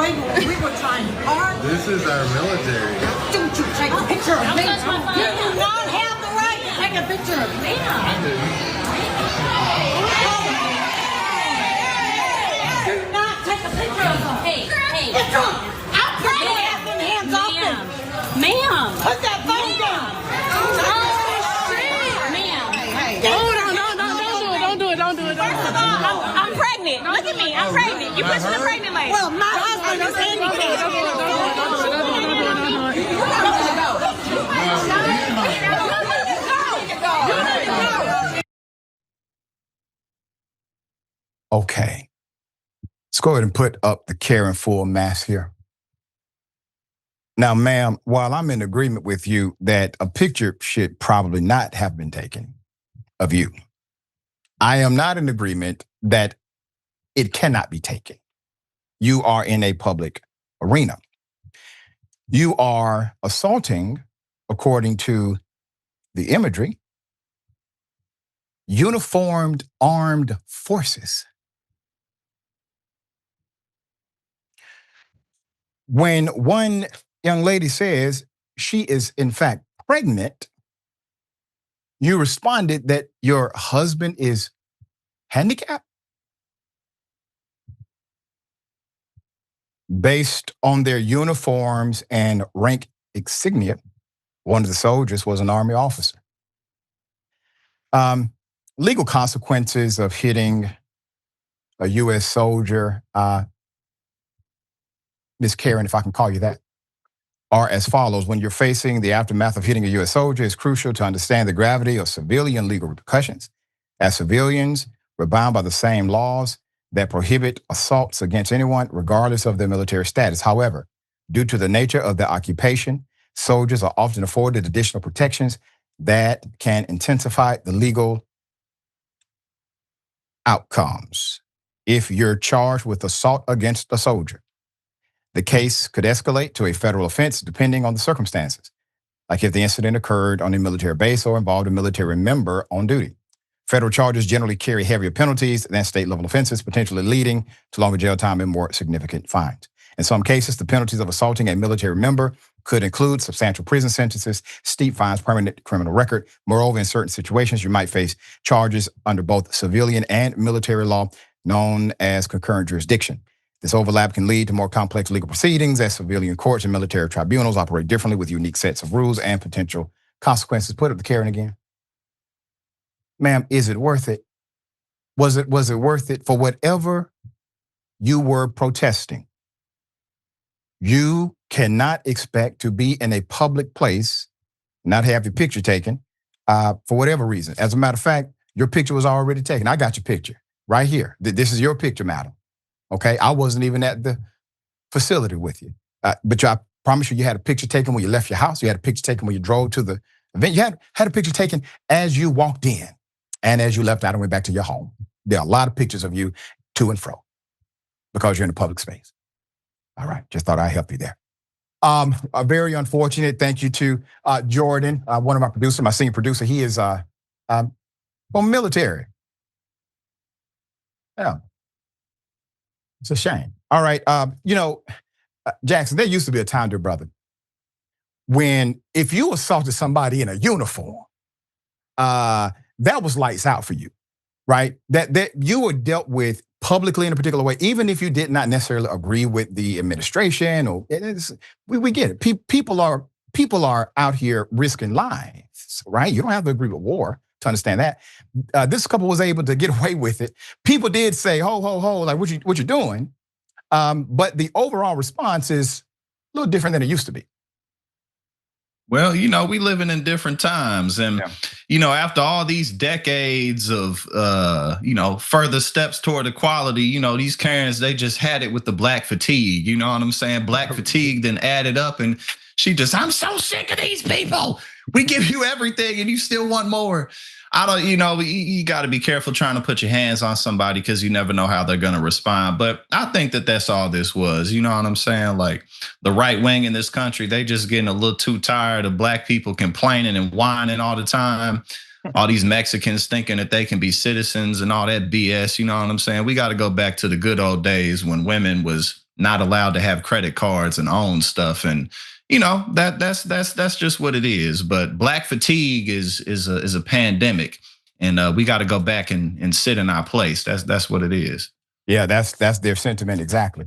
We were trying hard. This is our military. Don't you take a picture of me. You do not have the right to take a picture of me. Do not take a picture of us. Hey. Get drunk. I'm pregnant. Have them hands off me. Ma'am. Put that phone down. Don't do it. I'm pregnant. Look at me. I'm pregnant. You pushing the pregnant lady. Well, my husband is handicapped. Okay. Let's go ahead and put up the Karen full mask here. Now, ma'am, while I'm in agreement with you that a picture should probably not have been taken of you, I am not in agreement that it cannot be taken. You are in a public arena. You are assaulting, according to the imagery, uniformed armed forces. When one young lady says she is in fact pregnant, you responded that your husband is handicapped? Based on their uniforms and rank insignia, one of the soldiers was an Army officer. Legal consequences of hitting a U.S. soldier, Ms. Karen, if I can call you that, are as follows. When you're facing the aftermath of hitting a U.S. soldier, it's crucial to understand the gravity of civilian legal repercussions. As civilians, we're bound by the same laws that prohibit assaults against anyone, regardless of their military status. However, due to the nature of their occupation, soldiers are often afforded additional protections that can intensify the legal outcomes. If you're charged with assault against a soldier, the case could escalate to a federal offense depending on the circumstances, like if the incident occurred on a military base or involved a military member on duty. Federal charges generally carry heavier penalties than state-level offenses, potentially leading to longer jail time and more significant fines. In some cases, the penalties of assaulting a military member could include substantial prison sentences, steep fines, permanent criminal record. Moreover, in certain situations, you might face charges under both civilian and military law, known as concurrent jurisdiction. This overlap can lead to more complex legal proceedings, as civilian courts and military tribunals operate differently with unique sets of rules and potential consequences. Put up the Karen again. Ma'am, is it worth it? Was it worth it for whatever you were protesting? You cannot expect to be in a public place, not have your picture taken, for whatever reason. As a matter of fact, your picture was already taken. I got your picture right here. This is your picture, madam. Okay, I wasn't even at the facility with you. But I promise you had a picture taken when you left your house. You had a picture taken when you drove to the event. You had a picture taken as you walked in and as you left out and went back to your home. There are a lot of pictures of you to and fro because you're in a public space. All right, just thought I'd help you there. Very unfortunate. Thank you to Jordan, one of my producers, my senior producer. He is from military. Yeah. It's a shame. All right, Jackson, there used to be a time, dear brother, when if you assaulted somebody in a uniform, that was lights out for you, right? That you were dealt with publicly in a particular way, even if you did not necessarily agree with the administration. Or we get it. People are out here risking lives, right? You don't have to agree with war to understand that. This couple was able to get away with it. People did say, ho, ho, ho, like what you doing? But the overall response is a little different than it used to be. Well, we living in different times. And, after all these decades of, further steps toward equality, these Karens, they just had it with the black fatigue. You know what I'm saying? Black fatigue then added up and I'm so sick of these people. We give you everything and you still want more. You got to be careful trying to put your hands on somebody because you never know how they're going to respond. But I think that that's all this was. You know what I'm saying? Like the right wing in this country, they just getting a little too tired of black people complaining and whining all the time. All these Mexicans thinking that they can be citizens and all that BS. You know what I'm saying? We got to go back to the good old days when women was not allowed to have credit cards and own stuff. And you know, that's just what it is. But black fatigue is a pandemic, and we got to go back and sit in our place. That's what it is. Yeah, that's their sentiment exactly.